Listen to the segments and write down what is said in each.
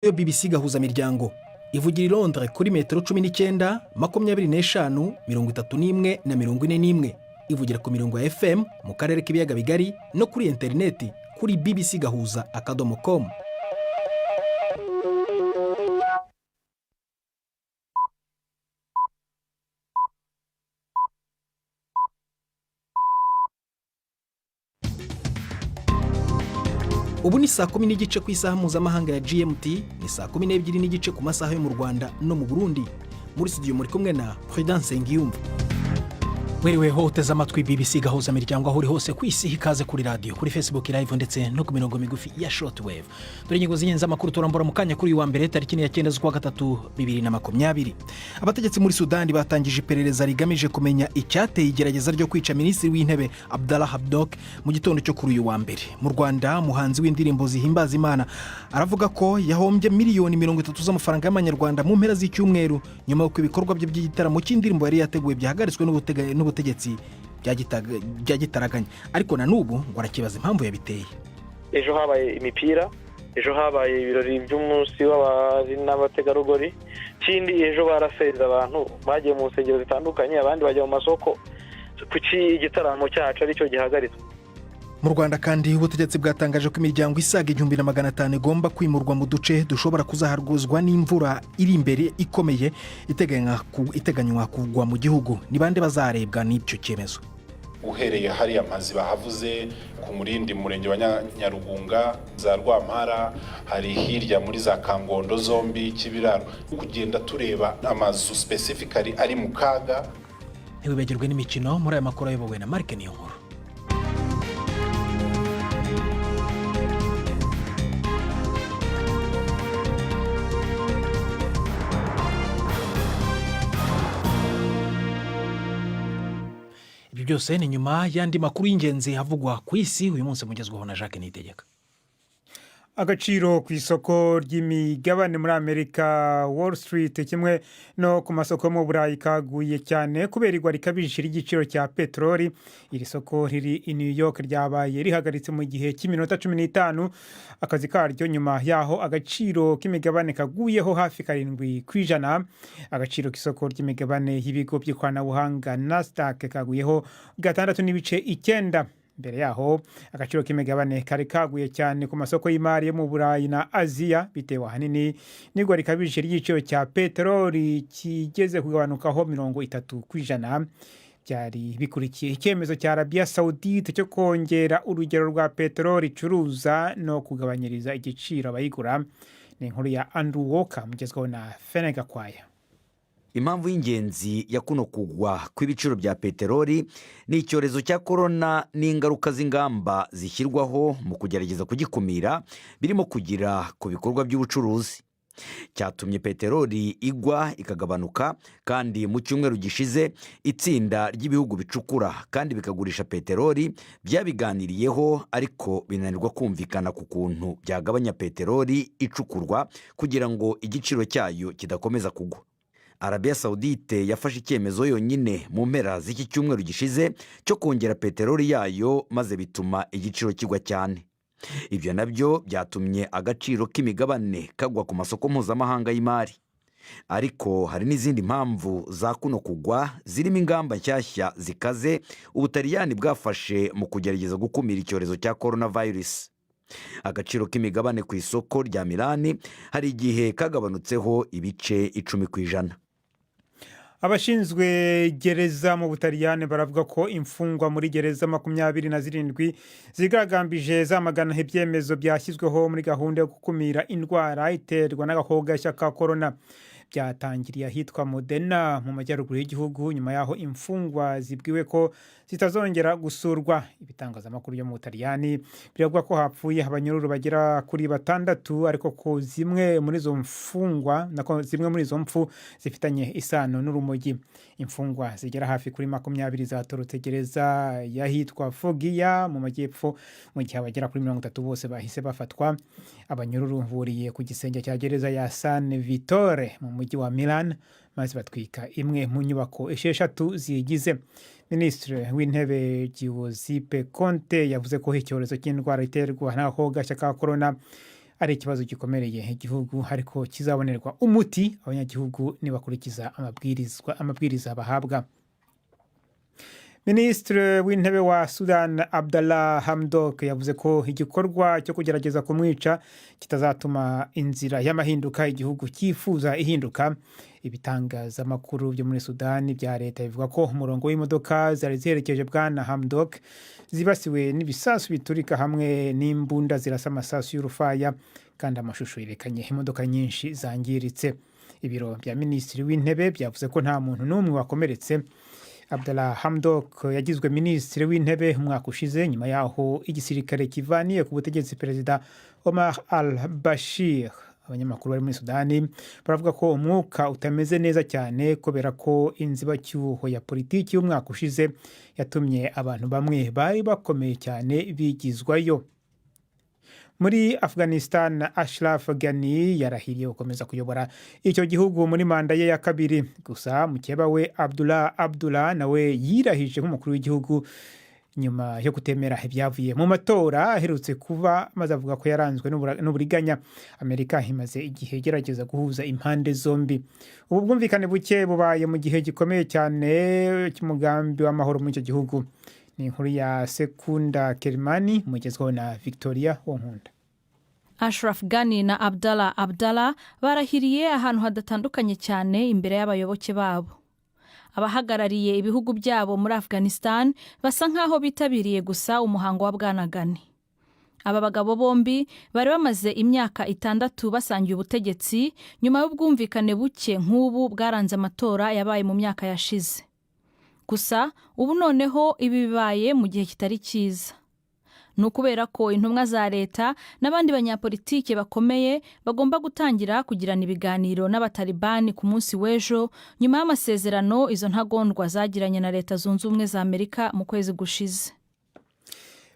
Yo BBC Gahuzamiryango ivugira i Londres kuri metero 19, 25, 31 na 41. Ivugira ku mirongo ya FM mu karere k'ibiyaga bigari no kuri interineti kuri bbcgahuza.com. Ubu ni saa 10 n'igice ku isaha mpuzamahanga ya GMT, ni saa 12 n'igice ku masaha yo mu Rwanda no mu Burundi. Muri studio muri kumwe na Prudence Ngiyumva. Weriweho uteze amatwi BBC Gahuzamiryango aho uri hose ku isi, ikaze kuri radio, kuri Facebook live ndetse no ku mirongo migufi ya shortwave. Dore ingingo z'ingenzi z'amakuru turambura mu kanya kuri uyu wa mbere tariki 9 z'ukwa gatatu 2020. Abategetsi muri Sudani batangije iperereza rigamije kumenya icyateye igerageza ryo kwica minisitiri w'intebe Abdallah Hamdok mu gitondo cyo kuri uyu wa mbere. Mu Rwanda muhanzi w'indirimbo zihimbaza Imana aravuga ko yahombye miliyoni 30 z'amafaranga y'amanyarwanda mu mpera z'icyumweru nyuma y'uko ibikorwa bye by'igitaramo cy'indirimbo yari yateguye byahagaritswe n'ubutegetsi byagitaraganya, ariko na n'ubu ngo arakibaza impamvu yabiteye. Ejo habaye imipira, ejo habaye ibirori by'umunsi w'abari n'abategarugori, kindi ejo baraseza abantu bagiye mu nsengero zitandukanye, abandi bajya mu masoko, kuki igitaramo cyacu ari cyo gihagaritswe. Mu Rwanda kandi ubutegetsi bwatangaje ko imiryango isaga 1500 igomba kwimurwa mu duce dushobora kuzaharguzwa n'imvura iri imbere ikomeye iteganywa kugwa mu gihugu. Ni bande bazarebwa n'icyo cyemezo? Uhereye hari amazi bahavuze ku Murindi murenge wa Nyarugunga, za Rwampara, hari hirya muri za Kangondo zombi, Kibiraro, kugenda tureba amazu specifically ari mu kaga. Ntibibagirwe n'imikino muri aya makuru ayobowe na Mark Niyonkuru. Byose ni nyuma y'andi makuru y'ingenzi havugwa ku isi uyu munsi mugezweho na Jacques Nitegeka. Agaciro ku isoko ry'imigabane muri Amerika Wall Street kimwe no ku masoko mu Burayi kaguye cyane kubera igwa rikabije ry'igiciro cya petroli. Iri soko riri i New York ryabaye rihagaritse mu gihe cy'iminota 15 akazi karyo, nyuma yaho agaciro k'imigabane kaguyeho hafi 7%. Agaciro k'isoko ry'imigabane y'ibigo by'ikoranabuhanga Nasdaq kaguyeho 6.9%. Mbere yaho agaciro k'imigabane kari kaguye cyane ku masoko y'imari yo mu Burayi na Aziya bitewe ahanini n'igwa rikabije ry'igiciro cya petroli kigeze kugabanukaho 30%. Byari bikurikiye icyemezo cya Arabia Saudite cyo kongera urugero rwa petroli icuruza no kugabanyiriza igiciro abayigura. Ni inkuru ya Andrew Walker mugezweho na Fenega Kwaya. Impamvu y'ingenzi ya kuno kugwa kw'ibiciro bya peteroli ni icyorezo cya corona n'ingaruka z'ingamba zishyirwaho mu kugerageza kugikumira birimo kugira ku bikorwa by'ubucuruzi. Cyatumye peteroli igwa ikagabanuka, kandi mu cyumweru gishize itsinda ry'ibihugu bicukura kandi bikagurisha peteroli byabiganiriyeho, ariko binanirwa kumvikana ku kuntu byagabanya peteroli icukurwa kugira ngo igiciro cyayo kidakomeza kugwa. Arabia Saudite yafashe icyemezo yonyine mu mpera z'iki cyumweru gishize cyo kongera peteroli yayo, maze bituma igiciro kigwa cyane. Ibyo nabyo byatumye agaciro k'imigabane kagwa ku masoko mpuzamahanga y'imari. Ariko hari n'izindi mpamvu za kuno kugwa, zirimo ingamba nshyashya zikaze Ubutaliyani bwafashe mu kugerageza gukumira icyorezo cya coronavirus. Agaciro k'imigabane ku isoko rya Milani hari igihe kagabanutseho ibice 10%. Abashinzwe gereza mu Butaliyani baravuga ko imfungwa muri gereza 27 zigagambije zamagana ibyemezo byashyizweho muri gahunda yo gukumira indwara iterwa n'agakoko ka corona. Byatangiriye ahitwa Modena mu majyaruguru y'igihugu, nyuma yaho imfungwa zibwiwe ko zitazongera gusurwa. Ibitangazamakuru byo mu Butaliyani biravuga ko hapfuye abanyururu bagera kuri 6, ariko ko zimwe muri izo mfu zifitanye isano n'urumogi. Imfungwa zigera hafi kuri 20 zatorotse gereza yahitwa Foggia mu majyepfo, mu gihe abagera kuri 30 bose bahise bafatwa. Abanyururu buriye ku gisenge cya gereza ya San Vittore mu mujyi wa Milan, maze batwika imwe mu nyubako 6 zigize. Minisitiri w'intebe Giuseppe Conte yavuze ko icyorezo cy'indwara iterwa n'agakoko ka corona ari ikibazo gikomereye igihugu ariko kizabonerwa umuti abanyagihugu nibakurikiza amabwiriza bahabwa. Minisitiri w'intebe wa Sudan Abdallah Hamdok yavuze ko igikorwa cyo kugerageza kumwica kitazatuma inzira y'amahinduka igihugu cyifuza ihinduka. Ibitangazamakuru byo muri Sudani bya leta bivuga ko umurongo w'imodoka zari ziherekeje bwana Hamdok zibasiwe n'ibisasu biturika hamwe n'imbunda zirasa amasasu y'urufaya, kandi amashusho yerekanye imodoka nyinshi zangiritse. Ibiro bya minisitiri w'intebe byavuze ko nta muntu n'umwe wakomeretse. Abdallah Hamdok yagizwe minisitiri w'intebe umwaka ushize nyuma yaho igisirikare kivaniye ku butegetsi perezida Omar al-Bashir. Abanyamakuru bari muri Sudani baravuga ko umwuka utameze neza cyane kubera ko inzibacyuho ya politiki y'umwaka ushize yatumye abantu bamwe bari bakomeye cyane bigizwayo. Muri Afghanistan, Ashraf Ghani yarahiriye gukomeza kuyobora icyo gihugu muri manda ye ya kabiri. Gusa mukeba we Abdullah nawe yirahije nk'umukuru w'igihugu nyuma yo kutemera ibyavuye mu matora aherutse kuba, maze avuga ko yaranzwe n'uburiganya. Amerika imaze igihe igerageza guhuza impande zombi. Ubu bwumvikane buke bubaye mu gihe gikomeye cyane cy'umugambi w'amahoro muri icyo gihugu. Ni inkuru ya Sekunda Kerimani mugezweho na Victoria Wonkunda. Ashraf Ghani na Abdallah barahiriye ahantu hadatandukanye cyane imbere y'abayoboke babo. Abahagarariye ibihugu byabo muri Afghanistan basa nkaho bitabiriye gusa umuhango wa bwana Ghani. Aba bagabo bombi bari bamaze imyaka 6 basangiye ubutegetsi nyuma y'ubwumvikane buke nk'ubu bwaranze amatora yabaye mu myaka yashize. Gusa ubu noneho ibi bibaye mu gihe kitari cyiza. Nukubera ko intumwa za leta n'abandi banyapolitike bakomeye bagomba gutangira kugirana ibiganiro n'abatalibani ku munsi w'ejo nyuma y'amasezerano izo ntagondwa zagiranye na leta zunze ubumwe za Amerika mu kwezi gushize.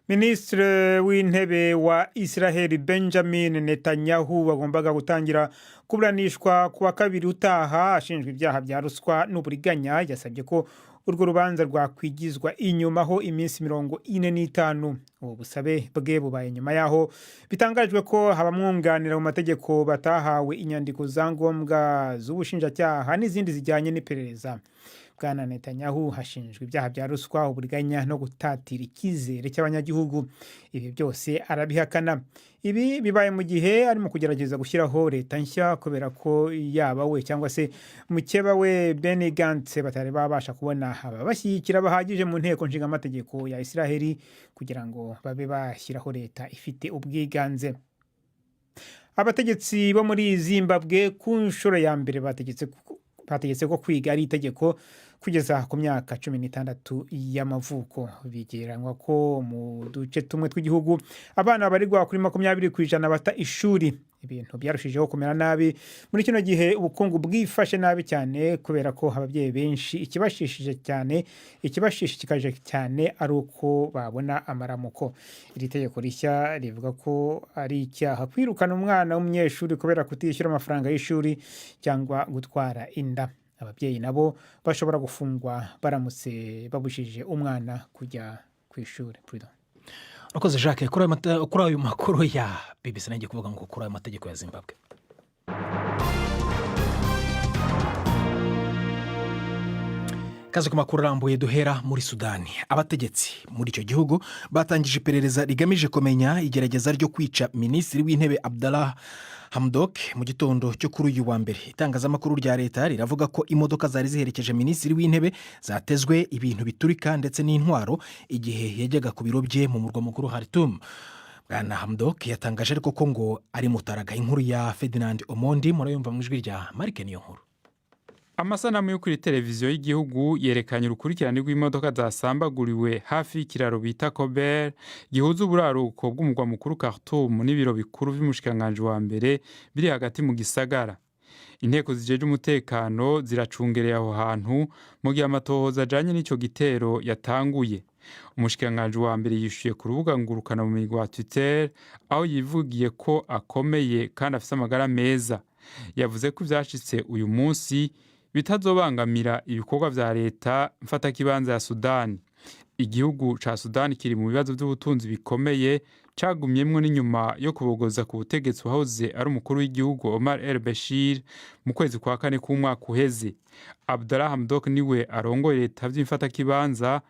Minisitiri w'intebe wa Israel Benjamin Netanyahu bagombaga gutangira kuburanishwa kuwa kabiri utaha ashinjwa ibyaha bya ruswa n'uburiganya. Yasabye ko urwo rubanza rwakwigizwa inyuma ho iminsi 45. Ubu busabe bwe bubaye nyuma yaho bitangajwe ko abamwunganira mu mategeko batahawe inyandiko za ngombwa z'ubushinjacyaha n'izindi zijyanye n'iperereza. Bwana Netanyahu hashinjwa ibyaha bya ruswa, uburiganya no gutatira icyizere cy'abanyagihugu. Ibi byose arabihakana. Ibi bibaye mu gihe arimo kugerageza gushyiraho leta nshya kubera ko yaba we cyangwa se mukeba we Benny Gantz batari babasha kubona ababashyigikira bahagije mu nteko nshingamategeko ya Israel kugira ngo babe bashyiraho leta ifite ubwiganze. Abategetsi bo muri Zimbabwe ku nshuro ya mbere bategetse ko kwiga ari itegeko kugeza ku myaka 16 y'amavuko. Bigereranywa ko mu duce tumwe tw'igihugu abana babarirwa kuri 20% bata ishuri. Ibintu byarushijeho kumera nabi muri kino gihe, ubukungu bwifashe nabi cyane kubera ko ababyeyi benshi ikibashishikaje cyane ari uko babona amaramuko. Iri tegeko rishya rivuga ko ari icyaha kwirukana umwana w'umunyeshuri kubera kutishyura amafaranga y'ishuri cyangwa gutwara inda. Ababyeyi nabo bashobora gufungwa baramutse babushije umwana kujya ku ishuri. Urakoze Jacques kuri ayo makuru ya BBC. Nagiye kuvuga ngo kuri ayo mategeko ya Zimbabwe. Kaze ku makuru arambuye duhera muri Sudani. Abategetsi muri icyo gihugu batangije iperereza rigamije kumenya igerageza ryo kwica minisitiri w'intebe Abdallah Hamdok mu gitondo cyo kuri uyu wa mbere. Itangazamakuru rya leta riravuga ko imodoka zari ziherekeje minisitiri w'intebe zatezwe ibintu biturika ndetse n'intwaro igihe yajyaga ku biro bye mu murwa mukuru Khartoum. Bwana Hamdok yatangaje ariko ko ngo ari mutaraga. Inkuru ya Ferdinand Omondi murayumva mu ijwi rya Marike niyo nkuru. Amasanamu yo kuri televiziyo y'igihugu yerekanye urukurikirane rw'imodoka zasambaguriwe hafi y'ikiraro bita Kober gihuza uburaruko bw'umurwa mukuru Khartoum n'ibiro bikuru by'umushikanganje wa mbere biri hagati mu gisagara. Inteko zijeje umutekano ziracungereye aho hantu mu gihe amatohoza ajanye n'ico gitero yatanguye. Umushikanganje wa mbere yishuye ku rubuga ngurukana bumenyi rwa Twitter aho yivugiye ko akomeye kandi afise amagara meza. Yavuze ko ivyashitse uyu munsi bitazobangamira ibikorwa vya leta mfata kibanza ya Sudani. igihugu ca Sudani kiri mu bibazo by'ubutunzi bikomeye cagumyemwo n'inyuma yo kubogoza ku butegetsi wahoze ari umukuru w'igihugu Omar el-Bashir mu kwezi kwa kane k'umwaka uheze. Abdallah Hamdok niwe arongoye leta vy'imfatakibanza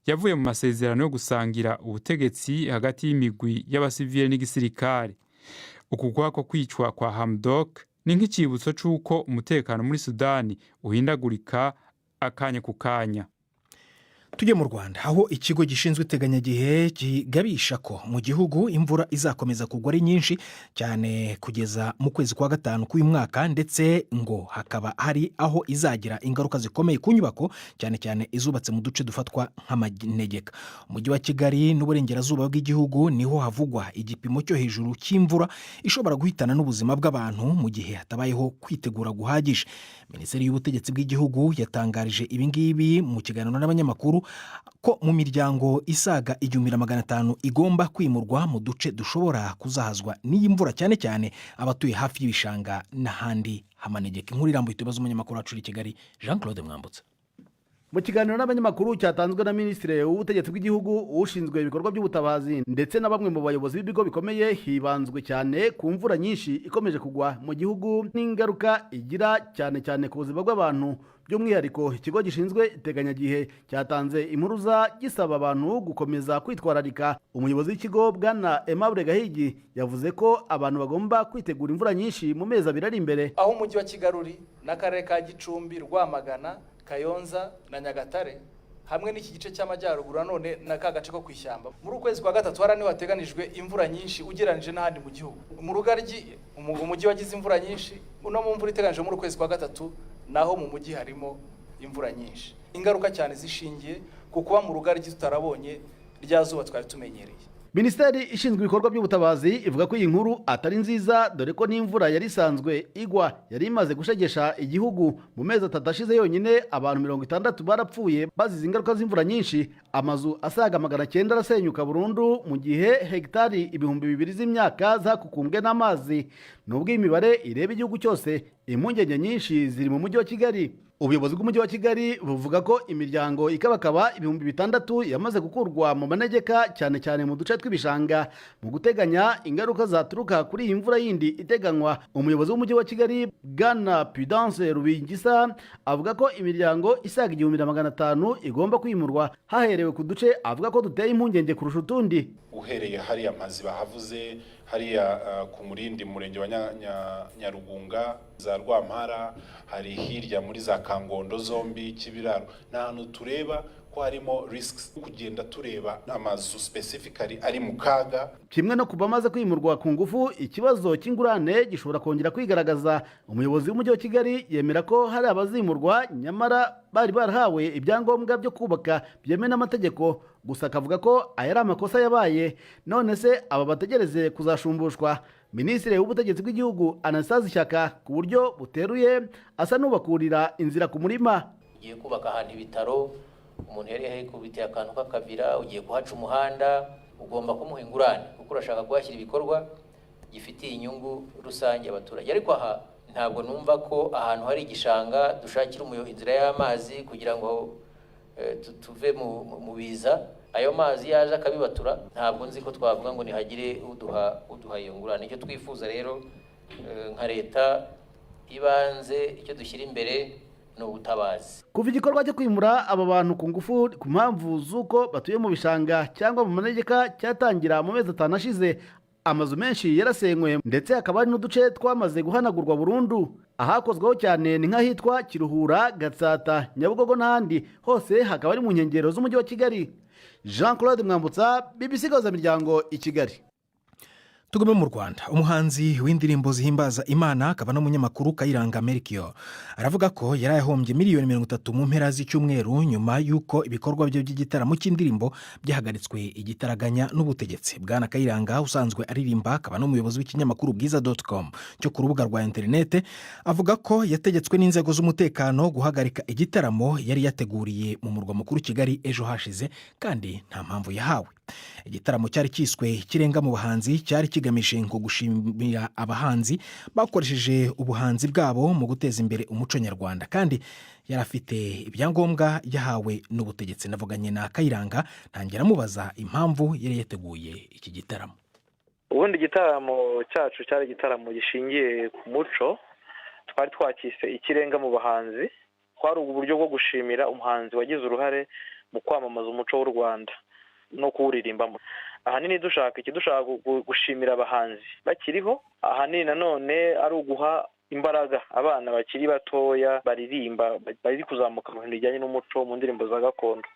yavuye mu masezerano yo gusangira ubutegetsi hagati y'imigwi y'abasivile n'igisirikare. Ukugwa ko kwicwa kwa Hamdok ni nk'icibutso c'uko umutekano muri Sudani uhindagurika akanya ku kanya. Tujye mu Rwanda aho ikigo gishinzwe iteganyagihe kigabisha ko mu gihugu imvura izakomeza kugwa ari nyinshi cyane kugeza mu kwezi kwa gatanu k'uyu mwaka, ndetse ngo hakaba hari aho izagira ingaruka zikomeye ku nyubako cyane cyane izubatse mu duce dufatwa nk'amanegeka. Umujyi wa Kigali n'uburengerazuba bw'igihugu niho havugwa igipimo cyo hejuru cy'imvura ishobora guhitana n'ubuzima bw'abantu mu gihe hatabayeho kwitegura guhagije. Minisiteri y'ubutegetsi bw'igihugu yatangarije ibingibi mu kiganiro n'abanyamakuru ko mu miryango isaga 1500 igomba kwimurwa mu duce dushobora kuzahazwa n'iyi mvura, cyane cyane abatuye hafi y'ibishanga n'ahandi hamanegeka. Inkuru irambuye tubaza umunyamakuru wacu i Kigali Jean Claude Mwambutsa. Mu kiganiro n'abanyamakuru cyatanzwe na Minisitiri w'ubutegetsi bw'igihugu ushinzwe ibikorwa by'ubutabazi ndetse na bamwe mu bayobozi b'ibigo bikomeye, hibanzwe cyane ku mvura nyinshi ikomeje kugwa mu gihugu n'ingaruka igira cyane cyane ku buzima bw'abantu. By'umwihariko ikigo gishinzwe iteganyagihe cyatanze impuruza gisaba abantu gukomeza kwitwararika. Umuyobozi w'ikigo Bwana Aimable Gahigi yavuze ko abantu bagomba kwitegura imvura nyinshi mu mezi abiri ari imbere. Aho umujyi wa Kigali n'akarere ka Gicumbi, Rwamagana, Kayonza na Nyagatare hamwe n'iki gice cy'amajyaruguru none n'aka gace ko kwishyamba, muri ukwezi kwa gatatu haraniho hateganijwe imvura nyinshi ugereranije n'ahandi mu gihugu. Mu Rugaryi umujyi wagize imvura nyinshi, uno mu mvura iteganijwe muri ukwezi kwa gatatu naho mu mujyi harimo imvura nyinshi. Ingaruka cyane zishingiye ku kuba mu Rugaryi tutarabonye rya zuba twari tumenyereye. Minisiteri ishinzwe ibikorwa by'ubutabazi ivuga ko iyi nkuru atari nziza, dore ko n'imvura yari isanzwe igwa yari imaze gushegesha igihugu. Mu mezi 3 ashize yonyine abantu 60 barapfuye bazize ingaruka z'imvura nyinshi. Amazu asaga 900 arasenyuka burundu, mu gihe hegitari 2000 z'imyaka zakukumbwe n'amazi. Nubwo imibare ireba igihugu cyose, impungenge nyinshi ziri mu mujyi wa Kigali. Ubuyobozi bw'umujyi wa Kigali buvuga ko imiryango ikabakaba 6,000 yamaze gukurwa mu manegeka cyane cyane mu duce tw'ibishanga mu guteganya ingaruka zaturuka kuri iyi mvura yindi iteganywa. Umuyobozi w'umujyi wa Kigali Bwana Prudence Rubingisa avuga ko imiryango isaga 1500 igomba kwimurwa haherewe ku duce avuga ko duteye impungenge kurusha utundi. Uhereye hariya amazi bahavuze hariya ku murindi murenge wa Nyarugunga, za Rwampara, hari hirya muri za Kangondo zombi, Kibiraro, n'ahantu tureba ko harimo risks kugenda tureba amazu specifically ari mu kaga. Kimwe no kuba maze kwimurwa ku ngufu, ikibazo cy'ingurane gishobora kongera kwigaragaza. Umuyobozi w'umujyi wa Kigali yemera ko hari abazimurwa nyamara bari barahawe ibyangombwa byo kubaka byemewe n'amategeko, gusa akavuga ko aya ari amakosa yabaye, none se aba bategereze kuzashumbushwa. Minisitiri w'ubutegetsi bw'igihugu Anastaze Shyaka ku buryo buteruye asa n'ubakurira inzira ku murima. Ugiye kubaka ahantu ibitaro, umuntu yari kubiteye akantu k'akabira, ugiye kuhaca umuhanda, ugomba kumuha ingurane kuko urashaka kuhashyira ibikorwa gifitiye inyungu rusange abaturage. Ariko aha ntabwo numva ko ahantu hari igishanga dushakira inzira y'amazi kugira ngo tuve mu biza, ayo mazi yaje akabibatura. Ntabwo nzi ko twavuga ngo nihagire uduha iyo ngurane. Icyo twifuza rero nka leta ibanze, icyo dushyira imbere ni ubutabazi. Kuva igikorwa cyo kwimura aba bantu ku ngufu ku mpamvu z'uko batuye mu bishanga cyangwa mu manegeka cyatangira mu mezi 5 ashize, amazu menshi yarasenywe ndetse hakaba hari n'uduce twamaze guhanagurwa burundu. Ahakozweho cyane ni nk'ahitwa Kiruhura, Gatsata, Nyabugogo n'ahandi, hose hakaba ari mu nkengero z'umujyi wa Kigali. Jean Claude Mwambutsa, BBC Gahuzamiryango i Kigali. Tugume mu Rwanda. Umuhanzi w'indirimbo zihimbaza Imana akaba n'umunyamakuru Kayiranga Melchior aravuga ko yarayahombye miliyoni 30 mu mpera z'icyumweru nyuma y'uko ibikorwa bye by'igitaramo cy'indirimbo byahagaritswe igitaraganya n'ubutegetsi. Bwana Kayiranga usanzwe aririmba akaba n'umuyobozi w'ikinyamakuru bwiza.com cyo ku rubuga rwa interinete avuga ko yategetswe n'inzego z'umutekano guhagarika igitaramo yari yateguriye mu murwa mukuru Kigali ejo hashize kandi nta mpamvu yahawe. igitaramo cyari cyiswe ikirenga mu bahanzi cyari kigamije ngo gushimira abahanzi bakoresheje ubuhanzi bwabo mu guteza imbere umuco nyarwanda kandi yari afite ibyangombwa yahawe n'ubutegetsi. Navuganye na Kayiranga ntangira mubaza impamvu yari yateguye iki gitaramo. Ubundi igitaramo cyacu cyari igitaramo gishingiye ku muco, twari twakise ikirenga mu bahanzi. Twari uburyo bwo gushimira umuhanzi wagize uruhare mu kwamamaza umuco w'u Rwanda no kuwuririmbamo. Ahanini dushaka gushimira abahanzi bakiriho, ahanini nanone ari uguha imbaraga abana bakiri batoya baririmba, bari kuzamuka mu bintu bijyanye n'umuco mu ndirimbo za gakondo.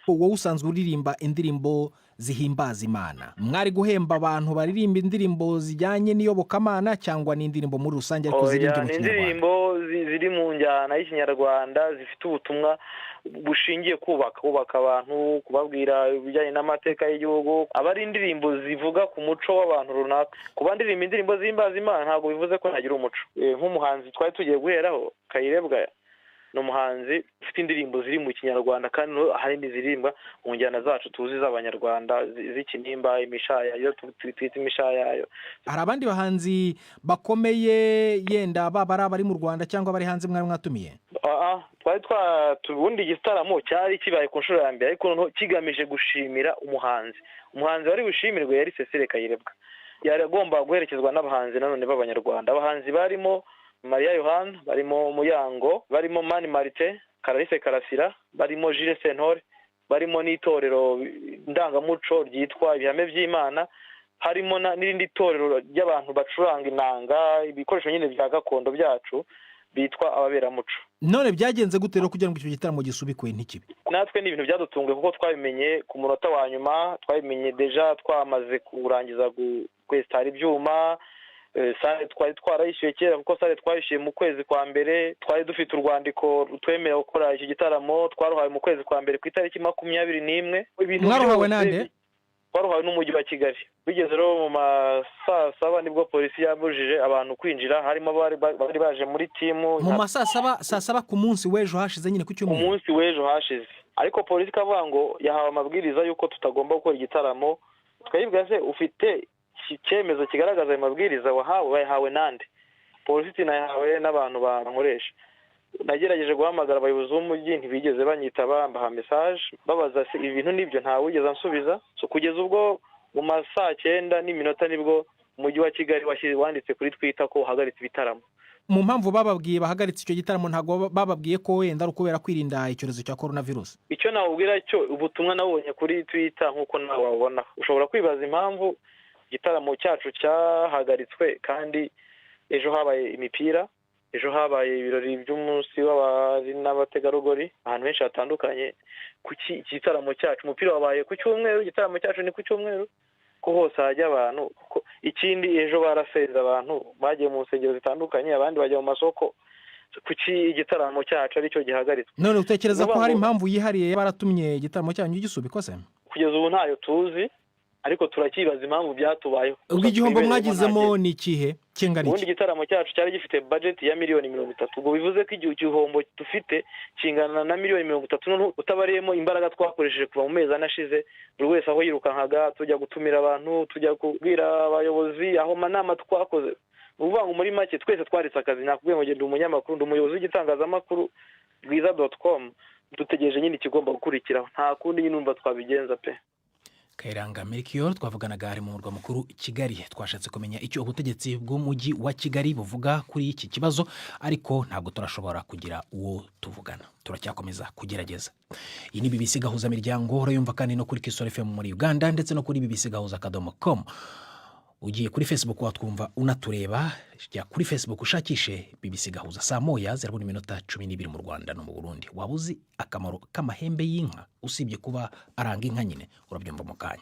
Wowe usanzwe uririmba indirimbo zihimbaza Imana, mwari guhemba abantu baririmba indirimbo zijyanye n'iyobokamana cyangwa n'indirimbo muri rusange ariko zirimbye mu Kinyarwanda? Indirimbo ziri mu njyana y'Ikinyarwanda zifite ubutumwa bushingiye kubaka abantu, kubabwira ibijyanye n'amateka y'igihugu. Aba ari indirimbo zivuga ku muco w'abantu runaka. Kuba ndirimba indirimbo zihimbaza Imana ntabwo bivuze ko ntagira umuco. Nk'umuhanzi twari tugiye guheraho, Kayirebwa ni umuhanzi ufite indirimbo ziri mu Kinyarwanda kandi hari n'iziririmba mu njyana zacu tuzi z'Abanyarwanda z'ikinimba, imishaya, iyo twita imishaya. Hari abandi bahanzi bakomeye yenda baba ari mu Rwanda cyangwa bari hanze mwari mwatumiye? Ubundi igitaramo cyari kibaye ku nshuro ya mbere ariko kigamije gushimira umuhanzi wari bushimirwe yari Cecile Kayirebwa. Yari agomba guherekezwa n'abahanzi nanone b'Abanyarwanda. Abahanzi barimo Maria Yohana, barimo Muyango, barimo Mani Marite, Karalise Karasira, barimo Jules Sentore, barimo n'itorero ndangamuco ryitwa Ibihame by'Imana, harimo n'irindi torero ry'abantu bacuranga inanga, ibikoresho nyine bya gakondo byacu bitwa ababeramuco. None byagenze gute rero kugira ngo icyo gitaramo gisubikwe ntikibe? Natwe ni ibintu byadutunguye kuko twabimenye ku munota wa nyuma, twabimenye deja twamaze kurangiza kwesitara ibyuma. Sale twari twarayishyuye kera kuko sale twayishyuye mu kwezi kwa mbere. Twari dufite urwandiko rutwemerera gukora iki gitaramo, twaruhawe mu kwezi kwa mbere ku itariki 21. Mwaruhawe nande? Twaruhawe n'umujyi wa Kigali. Bigeze rero mu masaa 7 nibwo polisi yabujije abantu kwinjira, harimo bari baje muri timu. Mu masaa 7 ku munsi w'ejo hashize nyine ku cyumweru. Ku munsi w'ejo hashize. Ariko polisi kavuga ngo yahawe amabwiriza yuko tutagomba gukora igitaramo. Twayibwa se ufite icyemezo kigaragaza ayo mabwiriza wahawe nande? Polisi nayahawe n'abantu bankoresha. Nagerageje guhamagara abayobozi b'umujyi ntibigeze banyitaba, mbaha message babaza se ibintu nibyo ntawigeze ansubiza. So kugeza ubwo mu masaa 9 nibwo umujyi wa Kigali wanditse kuri Twitter ko uhagaritse ibitaramo. Mu mpamvu bababwiye bahagaritse icyo gitaramo ntago bababwiye ko wenda ari ukubera kwirinda icyorezo cya coronavirus? Icyo nawubwira cyo ubutumwa nabonye kuri Twitter nkuko nawe wabona. Ushobora kwibaza impamvu igitaramo cyacu cyahagaritswe kandi ejo habaye imipira, ejo habaye ibirori by'umunsi w'abari n'abategarugori ahantu henshi hatandukanye. Kuki igitaramo cyacu umupira wabaye ku cyumweru, igitaramo cyacu ni ku cyumweru ko hose hajya abantu? Ikindi ejo baraseza abantu bagiye mu nsengero zitandukanye, abandi bajya mu masoko. Kuki igitaramo cyacu ari cyo gihagaritswe? None utekereza ko hari impamvu yihariye baratumye igitaramo cyanyu gisubikwa se? Kugeza ubu ntayo tuzi ariko turakibaza impamvu byatubayeho. Ubwo igihombo mwagizemo ni ikihe kingana iki? Ubundi igitaramo cyacu cyari gifite budget ya miliyoni 30. Ubwo bivuze ko igihombo dufite kingana na miliyoni 30 none utabariyemo imbaraga twakoresheje kuva mu mezi anashize. Buri wese aho yirukankaga tujya gutumira abantu, tujya kubwira abayobozi, aho manama twakoze. Uvuga ngo muri make twese twaritse akazi. Nakubwiye ngo genda umunyamakuru, umuyobozi w'igitangazamakuru bwiza.com, dutegereje nyine ikigomba gukurikiraho. Nta kundi nyine numva twabigenza pe. Kayiranga Melchior twavuganaga ari mu murwa mukuru Kigali. Twashatse kumenya icyo ubutegetsi bw'umujyi wa Kigali buvuga kuri iki kibazo ariko ntabwo turashobora kugira uwo tuvugana. Turacyakomeza kugerageza. Iyi ni BBC Gahuzamiryango, urayumva kandi no kuri Kisoro FM muri Uganda ndetse no kuri bbcgahuza.com. Ugiye kuri Facebook watwumva unatureba, jya kuri Facebook ushakishe BBC Gahuza. Saa moya 12 mu Rwanda no mu Burundi. Wabuzi akamaro k'amahembe y'inka usibye kuba aranga inka nyine, urabyumva mu kanya.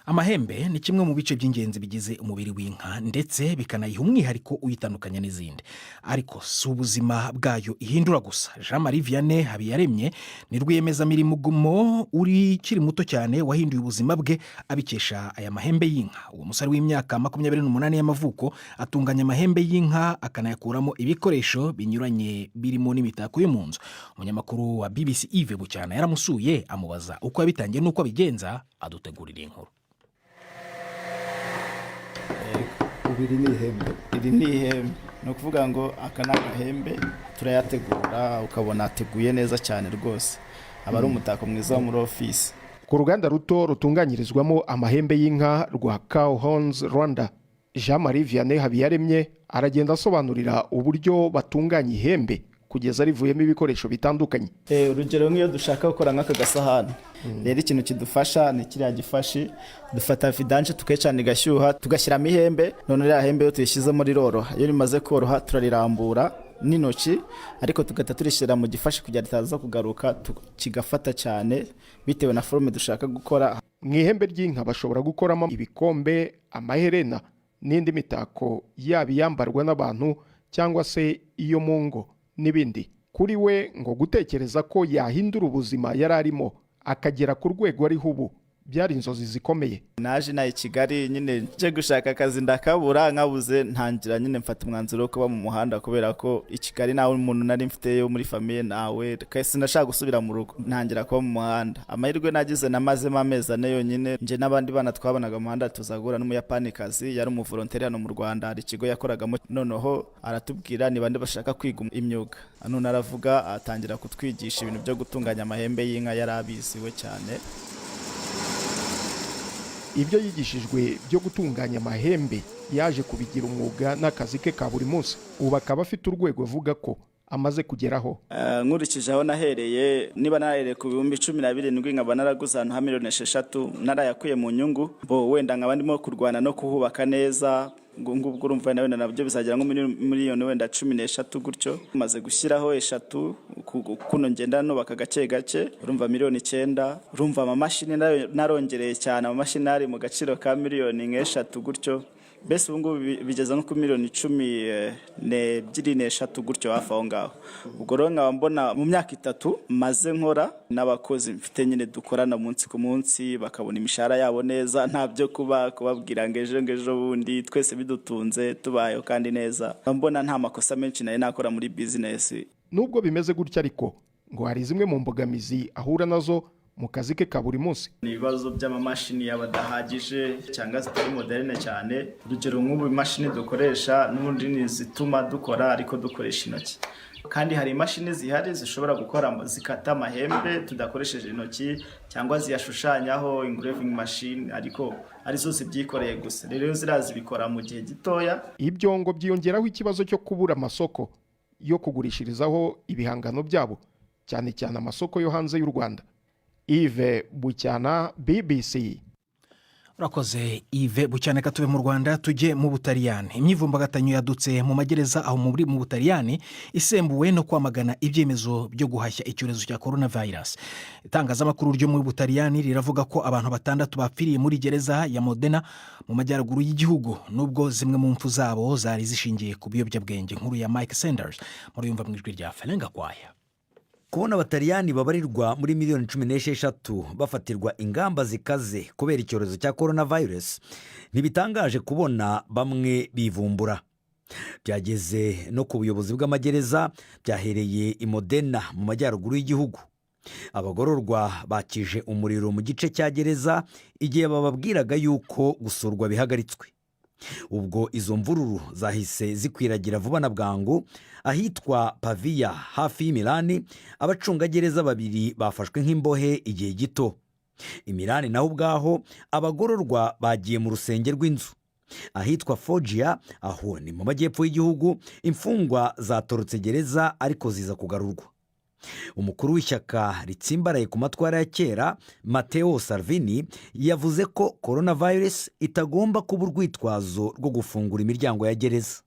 amahembe ni kimwe mu bice by'ingenzi bigize umubiri w'inka ndetse bikanayiha umwihariko uyitandukanya n'izindi, ariko si ubuzima bwayo ihindura gusa. Jean Marie Vianney Habiyaremye ni rwiyemezamirimo ukiri muto cyane wahinduye ubuzima bwe abikesha aya mahembe y'inka. Uwo musore w'imyaka 28 y'amavuko atunganya amahembe y'inka akanayakuramo ibikoresho binyuranye birimo n'imitako yo mu nzu. Umunyamakuru wa BBC Yves Bucyana yaramusuye amubaza uko yabitangiye n'uko abigenza, adutegurira inkuru. iri ni ihembe, ni ukuvuga ngo aka ni agahembe turayategura ukabona ateguye neza cyane rwose, aba ari umutako mwiza wo muri ofisi. Ku ruganda ruto rutunganyirizwamo amahembe y'inka rwa Cow Horns Rwanda, Jean Marie Vianney Habiyaremye aragenda asobanurira uburyo batunganya ihembe kugeza rivuyemo ibikoresho bitandukanye. Urugero nk'iyo dushaka gukora nk'aka gasahani, rero ikintu kidufasha ni kiriya gifashi, dufata vidange tukayicana igashyuha tugashyiramo ihembe, none ririya hembe iyo tuyishyizemo riroroha, iyo rimaze koroha turarirambura n'intoki ariko tugahita turishyira mu gifashi kugira ritaza kugaruka kigafata cyane bitewe na forume dushaka gukora. Mu ihembe ry'inka bashobora gukoramo ibikombe, amaherena n'indi mitako yaba iyambarwa n'abantu cyangwa se iyo mu ngo n'ibindi. Kuri we ngo gutekereza ko yahindura ubuzima yari arimo akagera ku rwego ariho ubu byari inzozi zikomeye. Naje naye Kigali nyine nje gushaka akazi ndakabura, nkabuze ntangira nyine mfata umwanzuro wo kuba mu muhanda kubera ko i Kigali nawe umuntu nari mfite yo muri famille nawe kasi nashaka gusubira mu rugo, ntangira kuba mu muhanda. Amahirwe nagize namazemo amezi ane yonyine, nje n'abandi bana twabanaga mu muhanda tuzagura n'umuyapani kazi yari umuvolonteri hano mu Rwanda, hari ikigo yakoragamo, noneho aratubwira ni bande bashaka kwiga imyuga. None aravuga atangira kutwigisha ibintu byo gutunganya amahembe y'inka, yari abiziwe cyane. Ibyo yigishijwe byo gutunganya amahembe yaje kubigira umwuga n'akazi ke ka buri munsi. Ubu akaba afite urwego avuga ko amaze kugeraho. Nkurikije aho nahereye, niba nahereye ku 17,000 nkaba naraguze ahantu ha 6,000 narayakuye mu nyungu, wenda nkaba ndimo kurwana no kuhubaka neza, ngubwo urumva nawe nabyo bizagera nko miliyoni wenda 13 gutyo. Maze gushyiraho 3 kuno ngenda no bakagace gace, urumva miliyoni 9. Urumva amamashini narongereye cyane, amamashini ari mu gaciro ka miliyoni 3 gutyo. Bese ubu ngubu bigeza no ku miliyoni 12 gutyo hafi aho ngaho. Ubwo rero nkaba mbona mu myaka 3 maze nkora n'abakozi mfite nyine dukorana munsi ku munsi, bakabona imishahara yabo neza, nta byo kubabwira ngo ejo bundi, twese bidutunze tubayeho kandi neza. Mbona nta makosa menshi nayo nakora muri business. Nubwo bimeze gutya ariko ngo hari zimwe mu mbogamizi ahura nazo mu kazi ke ka buri munsi. Ni ibibazo by'amamashini yabadahagije cyangwa zitari moderne cyane. Urugero nk'ubu imashini dukoresha n'ubundi ni zituma dukora ariko dukoresha intoki, kandi hari imashini zihari zishobora gukora zikata amahembe tudakoresheje intoki cyangwa ziyashushanyaho engraving machine, ariko arizo zibyikoreye gusa. Rero zirazi bikora mu gihe gitoya. Ibyo ngo byiyongeraho ikibazo cyo kubura amasoko yo kugurishirizaho ibihangano byabo, cyane cyane amasoko yo hanze y'u Rwanda. Yves Bucyana, BBC. Urakoze Yves Bucyana. Katuve mu Rwanda tujye mu Butaliyani. Imyivumbagatanyo yadutse mu magereza aho mu Butaliyani isembuwe no kwamagana ibyemezo byo guhashya icyorezo cya coronavirus. Itangazamakuru ryo mu Butaliyani riravuga ko abantu 6 bapfiriye muri gereza ya Modena mu majyaruguru y'igihugu, nubwo zimwe mu mfu zabo zari zishingiye ku biyobyabwenge. Nkuru ya Mike Sanders muri yumva mu ijwi rya Felenga Kwaya. Kubona Abataliyani babarirwa muri miliyoni 16 bafatirwa ingamba zikaze kubera icyorezo cya coronavirus ntibitangaje kubona bamwe bivumbura. Byageze no ku buyobozi bw'amagereza, byahereye i Modena mu majyaruguru y'igihugu. Abagororwa bakije umuriro mu gice cya gereza igihe bababwiraga yuko gusurwa bihagaritswe. Ubwo izo mvururu zahise zikwiragira vuba na bwangu ahitwa Pavia hafi y'Imilani. Abacungagereza 2 bafashwe nk'imbohe igihe gito. Imilani naho ubwaho abagororwa bagiye mu rusenge rw'inzu. Ahitwa Foggia, aho ni mu majyepfo y'igihugu, imfungwa zatorotse gereza ariko ziza kugarurwa. Umukuru w'ishyaka ritsimbaraye ku matwara ya kera Matteo Salvini yavuze ko coronavirus itagomba kuba urwitwazo rwo gufungura imiryango ya gereza.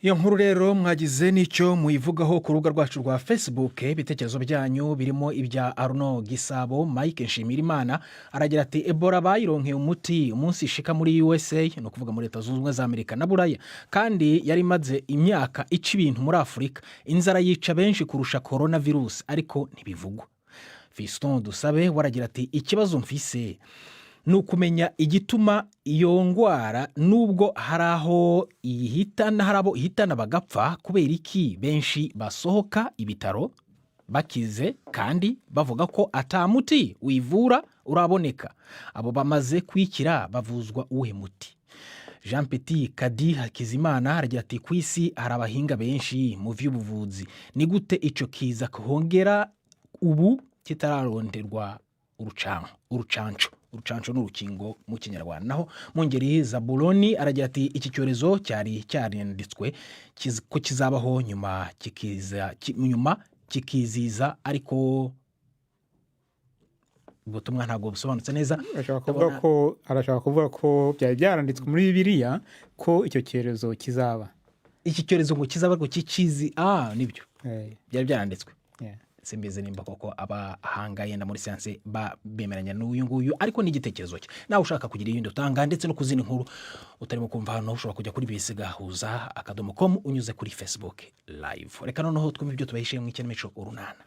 iyo nkuru rero mwagize n'icyo muyivugaho ku rubuga rwacu rwa Facebook. Ibitekerezo byanyu birimo ibya Arno Gisabo. Mike Nshimirimana aragira ati Ebola bayironkeye umuti umunsi ishika muri USA, no kuvuga muri Leta Zunze Ubumwe za Amerika na Buraya, kandi yari imaze imyaka ica ibintu muri Afurika. Inzara yica benshi kurusha coronavirus ariko ntibivugwa. Fiston Dusabe waragira ati ikibazo mfise ni ukumenya igituma iyo ngwara nubwo hari abo ihitana bagapfa, kubera iki benshi basohoka ibitaro bakize kandi bavuga ko atamuti wivura uraboneka. Abo bamaze kwikira bavuzwa uwe muti? Jean Petit Kadi Hakizimana aragira ati ku isi hari abahinga benshi mu vy'ubuvuzi, ni gute ico kiza kuhongera ubu kitararonderwa urucanco n'urukingo mu Kinyarwanda? Naho mu ngeri Zabuloni aragira ati iki cyorezo cyari cyaranditswe ko kizabaho nyuma kikiziza, ariko ubutumwa ntabwo busobanutse neza. arashaka kuvuga ko byari byaranditswe muri Bibiliya ko icyo cyorezo kizaba, iki cyorezo ngo kizaba ariko kikizi nibyo byari byaranditswe. Simbize nimba koko abahanga yenda muri siyanse bemeranya n'uyu nguyu, ariko n'igitekerezo cye. Nawe ushaka kugira ibindi utanga ndetse no kuzina inkuru utarimo kumva hano, ushobora kujya kuri bbc.gahuza.com unyuze kuri Facebook live. Reka noneho twumve ibyo tubahishiye mu ikinamico Urunana.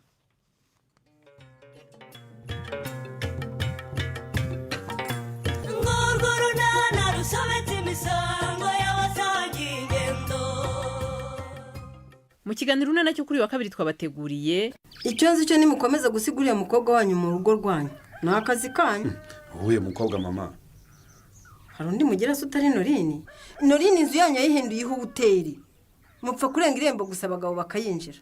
Mu kiganiro Urunana cyo kuri wa kabiri twabateguriye icyo nzi cyo nimukomeza gusigurira mukobwa wanyu mu rugo rwanyu ni akazi kanyu. Uhuye mukobwa mama, hari undi mugira se utari Norini? Norini inzu yanyu yayihinduyeho hoteli, mupfa kurenga irembo gusa abagabo bakayinjira.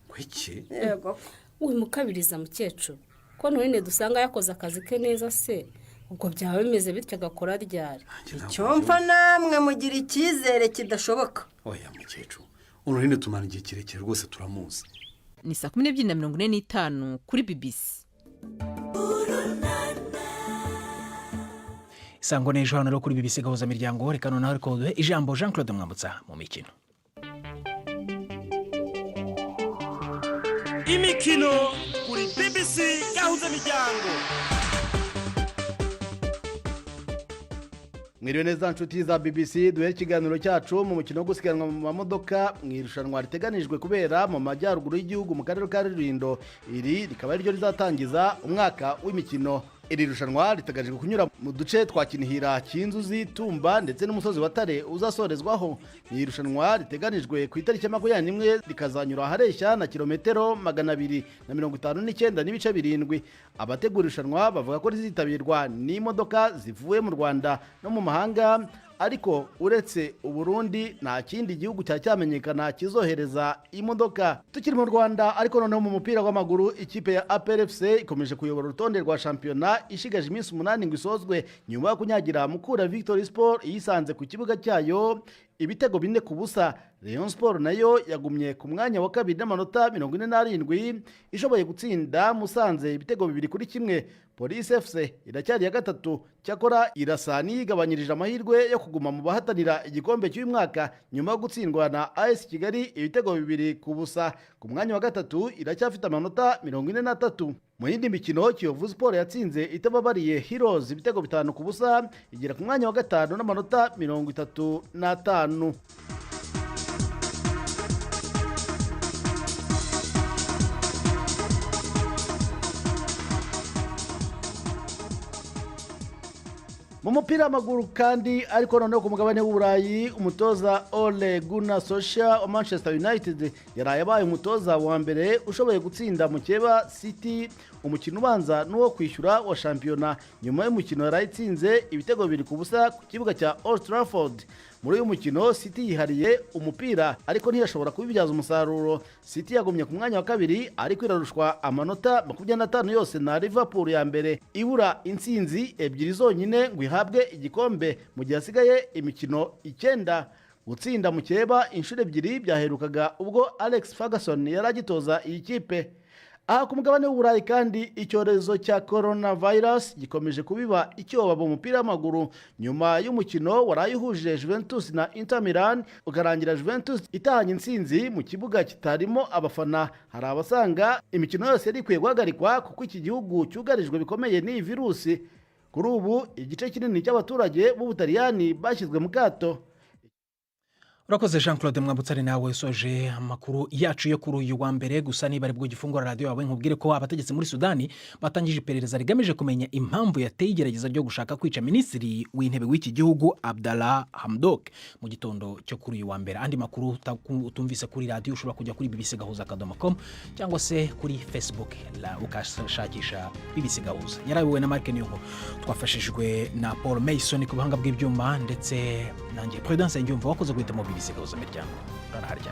Kwiki? Yego. Uyu mukabiriza mukecuru ko Norine dusanga yakoze akazi ke neza se, ubwo byaba bimeze bityo agakora ryari? Icyo mfa namwe mugira icyizere kidashoboka. Oya mukecuru, Norine tumana igihe kirekire rwose turamuzi. Ni 12:45 kuri BBC. Isango n'ejo hano kuri BBC Gahuzamiryango. Reka noneho ariko duhe ijambo Jean Claude Mwambutsa mu mikino. Imikino kuri BBC Gahuzamiryango. Mwiriwe neza nshuti za BBC, duhe ikiganiro cyacu mu mukino wo gusiganwa mu mamodoka mu irushanwa riteganijwe kubera mu majyaruguru y'igihugu mu karere ka Rulindo. Iri rikaba ari ryo rizatangiza umwaka w'imikino. Iri rushanwa riteganijwe kunyura mu duce twa Kinihira, Kinzuzi, Tumba ndetse n'umusozi wa Tare uzasorezwaho. Ni irushanwa riteganijwe ku itariki 21 rikazanyura hareshya na kilometero 259 n'ibice 7. Abategura irushanwa bavuga ko rizitabirwa n'imodoka zivuye mu Rwanda no mu mahanga, ariko uretse Uburundi nta kindi gihugu cyamenyekana kizohereza imodoka. Tukiri mu Rwanda ariko noneho mu mupira w'amaguru, ikipe ya APR FC ikomeje kuyobora urutonde rwa shampiyona ishigaje iminsi 8 ngo isozwe nyuma yo kunyagira Mukura Victory Sport yisanze ku kibuga cyayo ibitego 4-0. Rayon Sport nayo yagumye ku mwanya wa kabiri n'amanota 47, ishoboye gutsinda Musanze ibitego 2-1. Police FC iracyari ya gatatu, cyakora irasa n'igabanyirije amahirwe yo kuguma mu bahatanira igikombe cy'uyu mwaka nyuma yo gutsindwa na AS Kigali ibitego 2-0. Ku mwanya wa gatatu iracyafite amanota 43. Mu yindi mikino, Kiyovu Sport yatsinze itababariye Heroes ibitego 5-0, igera ku mwanya wa gatanu n'amanota 35. Mu mupira w'amaguru kandi ariko noneho ku mugabane w'Uburayi, umutoza Ole Gunnar Solskjaer wa Manchester United yaraye abaye umutoza wa mbere ushoboye gutsinda mukeba City umukino ubanza n'uwo kwishyura wa shampiyona nyuma y'umukino yarayitsinze ibitego 2-0 ku kibuga cya Old Trafford. Muri uyu mukino City yihariye umupira ariko ntiyashobora kubibyaza umusaruro. City yagumye ku mwanya wa kabiri ariko irarushwa amanota 25 yose na Liverpool ya mbere, ibura intsinzi 2 zonyine ngo ihabwe igikombe mu gihe hasigaye imikino 9. Gutsinda mukeba inshuro 2 byaherukaga ubwo Alex Ferguson yaragitoza iyi kipe. aha ku mugabane w'uburayi kandi icyorezo cya coronavirus gikomeje kubiba icyoba mu mupira w'amaguru nyuma y'umukino waraye uhuje Juventus na Inter Milan ukarangira Juventus itahanye intsinzi mu kibuga kitarimo abafana. Hari abasanga imikino yose yari ikwiye guhagarikwa kuko iki gihugu cyugarijwe bikomeye n'iyi virusi. Kuri ubu igice kinini cy'abaturage b'Ubutaliyani bashyizwe mu kato. urakoze Jean Claude Mwambutsa nawe soje amakuru yacu yo kuri uyu wa mbere. Gusa niba ari bwo gifungura radio yawe nkubwire ko abategetsi muri Sudani batangije iperereza rigamije kumenya impamvu yateye igerageza ryo gushaka kwica minisitiri w'intebe w'iki gihugu Abdallah Hamdok mu gitondo cyo kuri uyu wa mbere. Andi makuru utumvise kuri radio ushobora kujya kuri bbc.gahuza.com cyangwa se kuri Facebook la ukashakisha BBC Gahuza. Yarabiwe na Mark Nyongo, twafashijwe na Paul Mason ku buhanga bw'ibyuma ndetse nanjye Prudence Ngiyumva wakoze guhita mu BBC Gahuzamiryango. Rana harya.